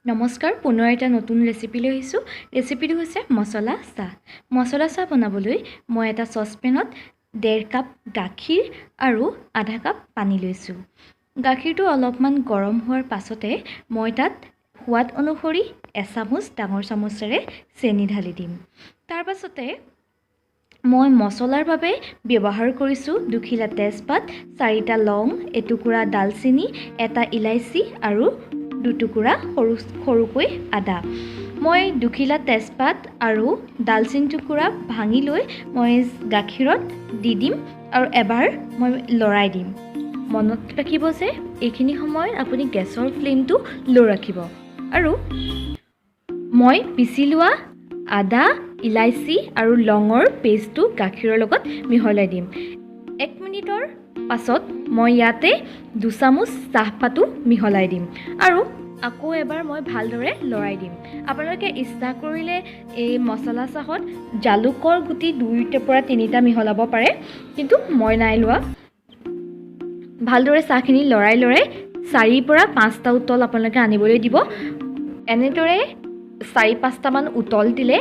নমস্কাৰ, পুনৰ এটা নতুন ৰেচিপি লৈ আহিছোঁ। ৰেচিপিটো হৈছে মছলা চাহ। মছলা চাহ বনাবলৈ মই এটা চচপেনত 1.5 কাপ গাখীৰ আৰু আধা কাপ পানী লৈছোঁ। গাখীৰটো অলপমান গৰম হোৱাৰ পাছতে মই তাত সোৱাদ অনুসৰি এচামুচ ডাঙৰ চামুচেৰে চেনি ঢালি দিম। তাৰ পাছতে মই মছলাৰ বাবে ব্যৱহাৰ কৰিছোঁ 2 খিলা তেজপাত, 4টা লং, এটুকুৰা ডালচেনি, এটা ইলাইচি আৰু 2 টুকুৰা সৰুকৈ আদা। মই 2 খিলা তেজপাত আৰু ডালচেনি টুকুৰা ভাঙি লৈ মই গাখীৰত দি দিম আৰু এবাৰ মই লৰাই দিম। মনত ৰাখিব যে এইখিনি সময়ত আপুনি গেছৰ ফ্লেমটো ল' ৰাখিব। আৰু মই পিচি লোৱা আদা, ইলাইচি আৰু লঙৰ পেষ্টটো গাখীৰৰ লগত মিহলাই দিম। 1 মিনিটৰ পাছত মই ইয়াতে 2 চামুচ চাহপাতো মিহলাই দিম আৰু আকৌ এবাৰ মই ভালদৰে লৰাই দিম। আপোনালোকে ইচ্ছা কৰিলে এই মছলা চাহত জালুকৰ গুটি 2ৰ পৰা 3টা মিহলাব পাৰে, কিন্তু মই নাই লোৱা। ভালদৰে চাহখিনি লৰাই 4ৰ পৰা 5টা উতল আপোনালোকে আনিবলৈ দিব। এনেদৰে 4-5টামান উতল দিলে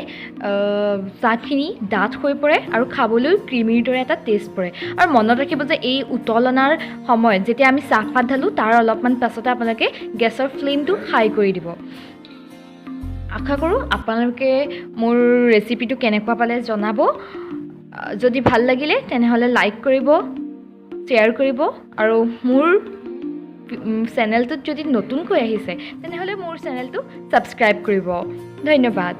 চাহখিনি ডাঠ হৈ পৰে আৰু খাবলৈ ক্ৰিমিৰ দৰে এটা টেষ্ট পৰে। আৰু মনত ৰাখিব যে এই উতলনাৰ সময়ত যেতিয়া আমি চাহপাত ঢালোঁ তাৰ অলপমান পাছতে আপোনালোকে গেছৰ ফ্লেমটো হাই কৰি দিব। আশা কৰোঁ আপোনালোকে মোৰ ৰেচিপিটো কেনেকুৱা পালে জনাব। যদি ভাল লাগিলে তেনেহ'লে লাইক কৰিব, শ্বেয়াৰ কৰিব আৰু মোৰ চেনেলটোত যদি নতুনকৈ আহিছে তেনেহ'লে মোৰ চেনেলটো ছাবস্ক্ৰাইব কৰিব। ধন্যবাদ।